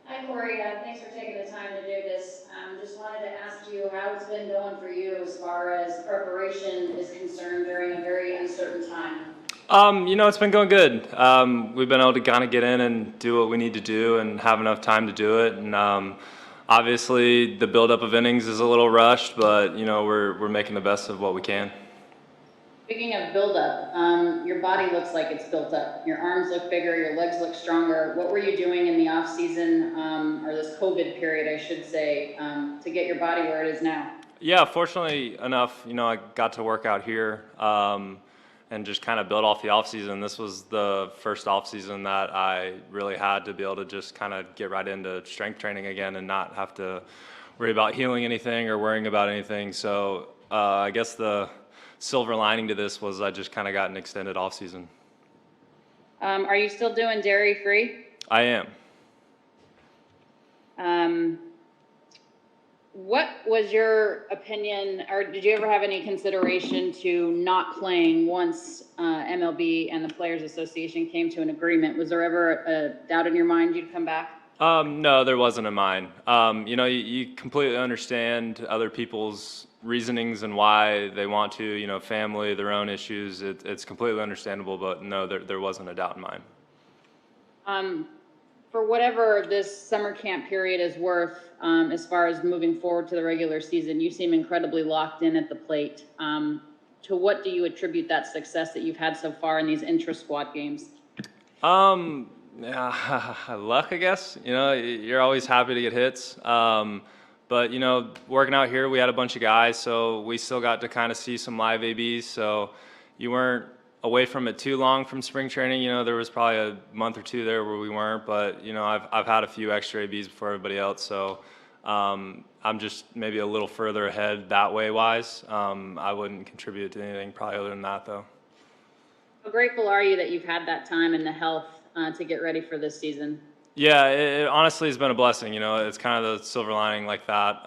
Hi, Corey. Thanks for taking the time to do this. Just wanted to ask you how it's been going for you as far as preparation is concerned during a very uncertain time. It's been going good. We've been able to kind of get in and do what we need to do and have enough time to do it. And obviously, the buildup of innings is a little rushed, but we're making the best of what we can. Speaking of buildup, your body looks like it's built up. Your arms look bigger, your legs look stronger. What were you doing in the off season, or this COVID period, I should say, to get your body where it is now? Yeah, fortunately enough, I got to work out here and just kind of build off the off season. This was the first off season that I really had to be able to just kind of get right into strength training again and not have to worry about healing anything or worrying about anything. So I guess the silver lining to this was I just kind of got an extended off season. Are you still doing dairy free? I am. What was your opinion, or did you ever have any consideration to not playing once MLB and the Players Association came to an agreement? Was there ever a doubt in your mind you'd come back? No, there wasn't in mine. You completely understand other people's reasonings and why they want to, family, their own issues. It's completely understandable, but no, there wasn't a doubt in mine. For whatever this summer camp period is worth, as far as moving forward to the regular season, you seem incredibly locked in at the plate. To what do you attribute that success that you've had so far in these intra-squad games? Yeah, luck, I guess. You're always happy to get hits. But, working out here, we had a bunch of guys, so we still got to kind of see some live ABs. So you weren't away from it too long from spring training. There was probably a month or two there where we weren't. But, I've had a few extra ABs before everybody else. So I'm just maybe a little further ahead that way wise. I wouldn't contribute to anything probably other than that, though. How grateful are you that you've had that time and the health to get ready for this season? Yeah, it honestly has been a blessing. It's kind of the silver lining like that.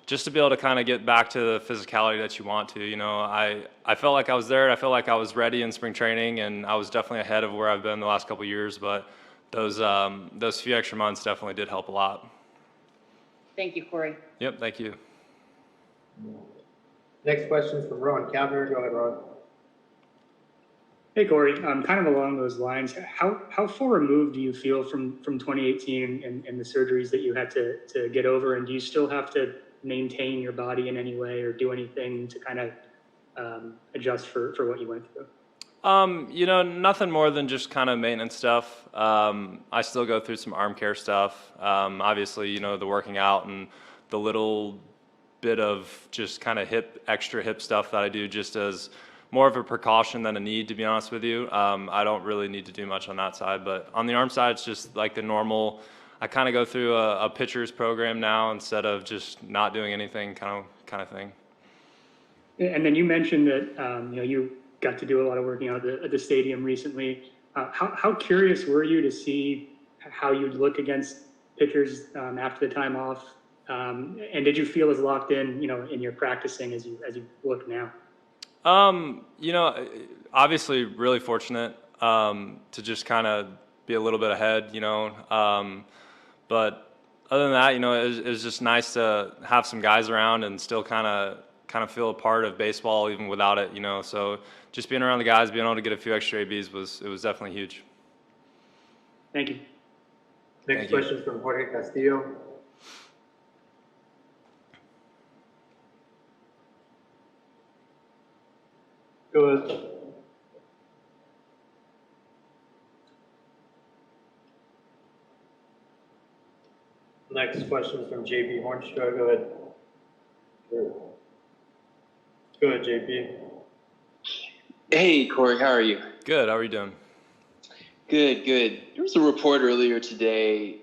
Just to be able to kind of get back to the physicality that you want to. I felt like I was there. I felt like I was ready in spring training, and I was definitely ahead of where I've been the last couple of years. But those few extra months definitely did help a lot. Thank you, Corey. Yep, thank you. Next question is from Ron Cavner. Go ahead, Ron. Hey, Corey, kind of along those lines, how far removed do you feel from 2018 and the surgeries that you had to get over? And do you still have to maintain your body in any way or do anything to kind of adjust for what you went through? Nothing more than just kind of maintenance stuff. I still go through some arm care stuff. Obviously, the working out and the little bit of just kind of extra hip stuff that I do just as more of a precaution than a need, to be honest with you. I don't really need to do much on that side, but on the arm side, it's just like the normal. I kind of go through a pitcher's program now instead of just not doing anything kind of thing. And then you mentioned that you got to do a lot of working out at the stadium recently. How curious were you to see how you'd look against pitchers after the time off? And did you feel as locked in your practicing as you look now? Obviously really fortunate to just kind of be a little bit ahead, but other than that, it was just nice to have some guys around and still kind of feel a part of baseball even without it, so just being around the guys, being able to get a few extra ABs was definitely huge. Thank you. Next question is from Jorge Castillo. Go ahead. Next question is from JP Hornstra. Go ahead. Go ahead, JP. Hey, Corey, how are you? Good. How are you doing? Good. There was a report earlier today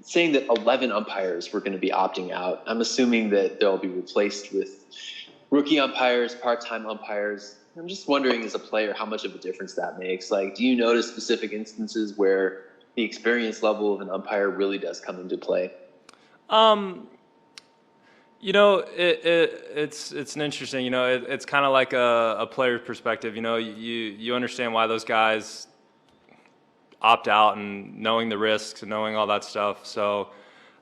saying that 11 umpires were going to be opting out. I'm assuming that they'll be replaced with rookie umpires, part-time umpires. I'm just wondering as a player how much of a difference that makes. Like, do you notice specific instances where the experience level of an umpire really does come into play? It's an interesting, it's kind of like a player's perspective. You understand why those guys opt out and knowing the risks and knowing all that stuff. So,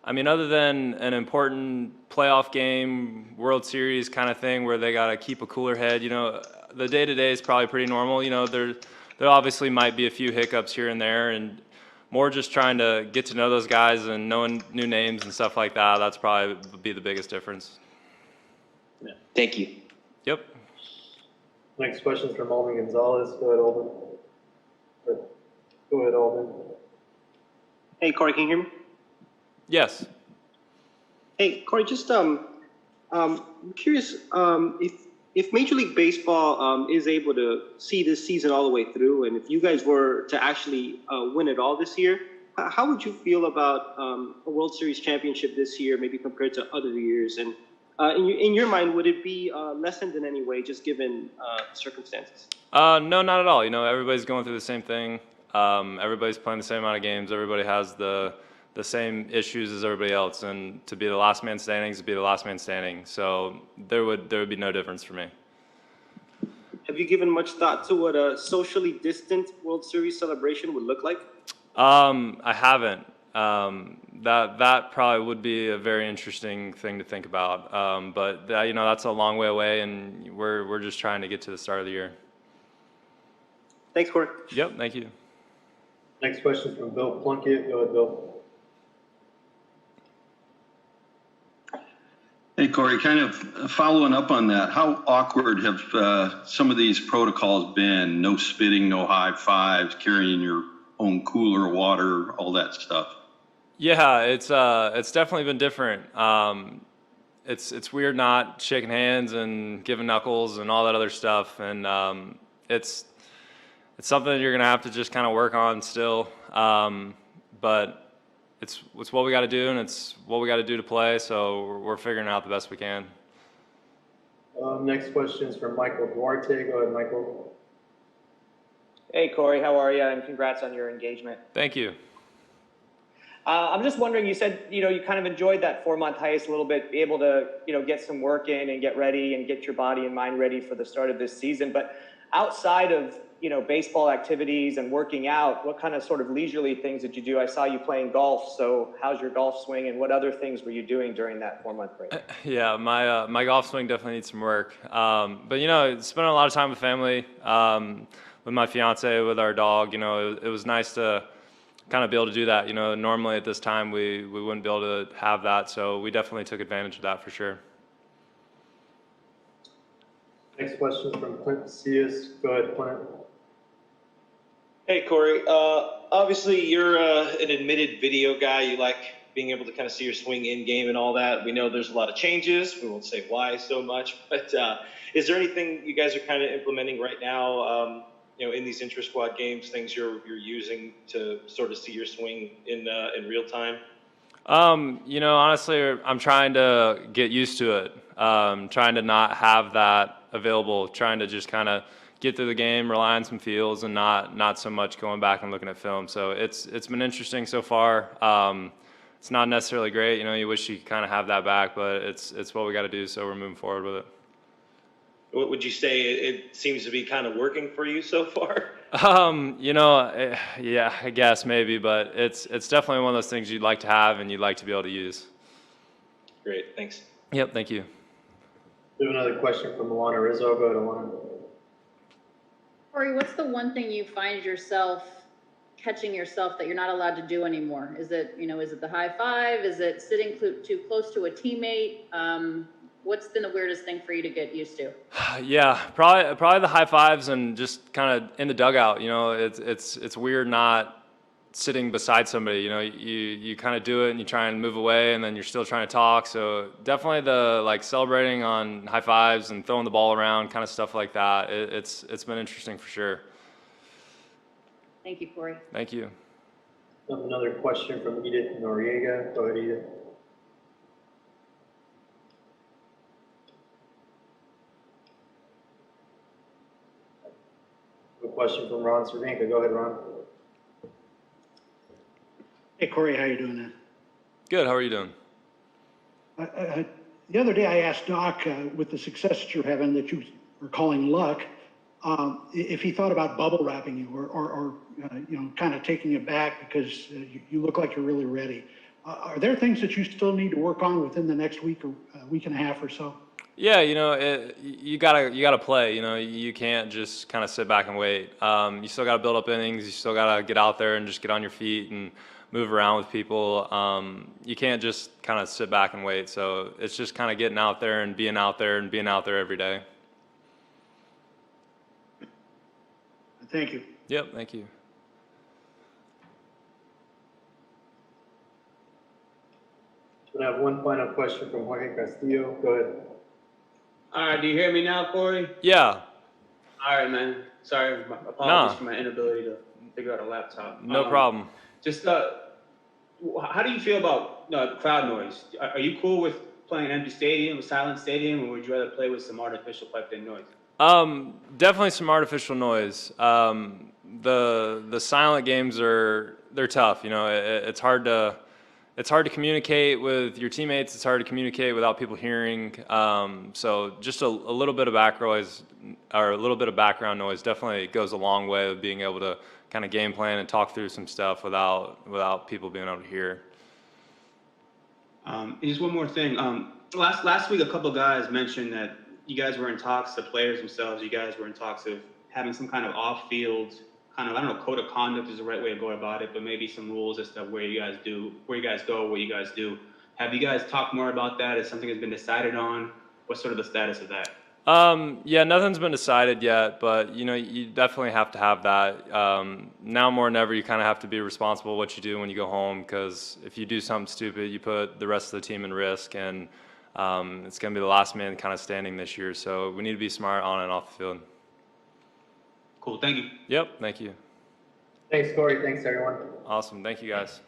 I mean, other than an important playoff game, World Series kind of thing where they got to keep a cooler head, you know, the day-to-day is probably pretty normal. You know, there obviously might be a few hiccups here and there, and more just trying to get to know those guys and knowing new names and stuff like that. That's probably be the biggest difference. Yeah. Thank you. Yep. Next question is from Alden Gonzalez. Go ahead, Alden. Go ahead, Alden. Hey, Corey, can you hear me? Yes. Hey, Corey, just I'm curious if Major League Baseball is able to see this season all the way through, and if you guys were to actually win it all this year, how would you feel about a World Series championship this year, maybe compared to other years? And in your mind, would it be lessened in any way, just given circumstances? No, not at all. You know, everybody's going through the same thing. Everybody's playing the same amount of games. Everybody has the same issues as everybody else, and to be the last man standing is to be the last man standing. So there would be no difference for me. Have you given much thought to what a socially distant World Series celebration would look like? I haven't. That probably would be a very interesting thing to think about. But you know, that's a long way away, and we're just trying to get to the start of the year. Thanks, Corey. Yep. Thank you. Next question is from Bill Plunkett. Go ahead, Bill. Hey, Corey, kind of following up on that, how awkward have some of these protocols been? No spitting, no high fives, carrying your own cooler, water, all that stuff. Yeah, it's definitely been different. It's weird not shaking hands and giving knuckles and all that other stuff, and it's something that you're gonna have to just kind of work on still. But it's what we got to do, and it's what we got to do to play. So we're figuring out the best we can. Next question is from Michael Duarte. Go ahead, Michael. Hey, Corey, how are you? And congrats on your engagement. Thank you. I'm just wondering, you said, you know, you kind of enjoyed that 4-month hiatus a little bit, be able to, you know, get some work in and get ready and get your body and mind ready for the start of this season. But outside of, you know, baseball activities and working out, what kind of sort of leisurely things did you do? I saw you playing golf. So how's your golf swing, and what other things were you doing during that 4-month break? Yeah, my golf swing definitely needs some work. But, you know, spending a lot of time with family, with my fiance, with our dog. You know, it was nice to kind of be able to do that. You know, normally at this time we wouldn't be able to have that, so we definitely took advantage of that for sure. Next question is from Clint Cias. Go ahead, Clint. Hey, Corey. Obviously, you're an admitted video guy. You like being able to kind of see your swing in game and all that. We know there's a lot of changes. We won't say why so much, but is there anything you guys are kind of implementing right now, you know, in these intra-squad games, things you're using to sort of see your swing in real time? You know, honestly, I'm trying to get used to it. Trying to not have that available. Trying to just kind of get through the game, rely on some feels, and not so much going back and looking at film. So it's been interesting so far. It's not necessarily great. You know, you wish you could kind of have that back, but it's what we got to do. So we're moving forward with it. What would you say it seems to be kind of working for you so far? You know, yeah, I guess maybe, but it's definitely one of those things you'd like to have and you'd like to be able to use. Great, thanks. Yep, thank you. We have another question from Alana Rizzo. Go ahead, Alana. Corey, what's the one thing you find yourself catching yourself that you're not allowed to do anymore? Is it, you know, is it the high five? Is it sitting too close to a teammate? What's been the weirdest thing for you to get used to? Yeah, probably the high fives and just kind of in the dugout. You know, it's weird not sitting beside somebody. You know, you kind of do it and you try and move away, and then you're still trying to talk. So definitely the like celebrating on high fives and throwing the ball around, kind of stuff like that. It's been interesting for sure. Thank you, Corey. Thank you. We have another question from Edith Noriega. Go ahead, Edith. A question from Ron Cervinka. Go ahead, Ron. Hey, Corey, how you doing, man? Good. How are you doing? The other day I asked Doc, with the success that you're having that you were calling luck, if he thought about bubble wrapping you or kind of taking it back because you look like you're really ready. Are there things that you still need to work on within the next week or week and a half or so? Yeah, you gotta play. You can't just kind of sit back and wait. You still gotta build up innings. You still gotta get out there and just get on your feet and move around with people. You can't just kind of sit back and wait. So it's just kind of getting out there and being out there and being out there every day. Thank you. Yep, thank you. I have one final question from Jorge Castillo. Go ahead. All right, do you hear me now, Corey? Yeah. All right, man. Sorry, apologies for my inability to figure out a laptop. No problem. Just, how do you feel about crowd noise? Are you cool with playing an empty stadium, a silent stadium, or would you rather play with some artificial piped-in noise? Definitely some artificial noise. The silent games they're tough. It's hard to communicate with your teammates. It's hard to communicate without people hearing. So just a little bit of background noise definitely goes a long way of being able to kind of game plan and talk through some stuff without people being able to hear. And just one more thing. Last week, a couple guys mentioned that you guys were in talks, the players themselves, you guys were in talks of having some kind of off-field kind of, I don't know, code of conduct is the right way to go about it, but maybe some rules as to where you guys go, what you guys do. Have you guys talked more about that? Is something has been decided on? What's sort of the status of that? Yeah, nothing's been decided yet, but you definitely have to have that. Now more than ever, you kind of have to be responsible what you do when you go home, because if you do something stupid, you put the rest of the team in risk, and it's going to be the last man kind of standing this year. So we need to be smart on and off the field. Cool, thank you. Yep, thank you. Thanks, Corey. Thanks, everyone. Awesome, thank you guys.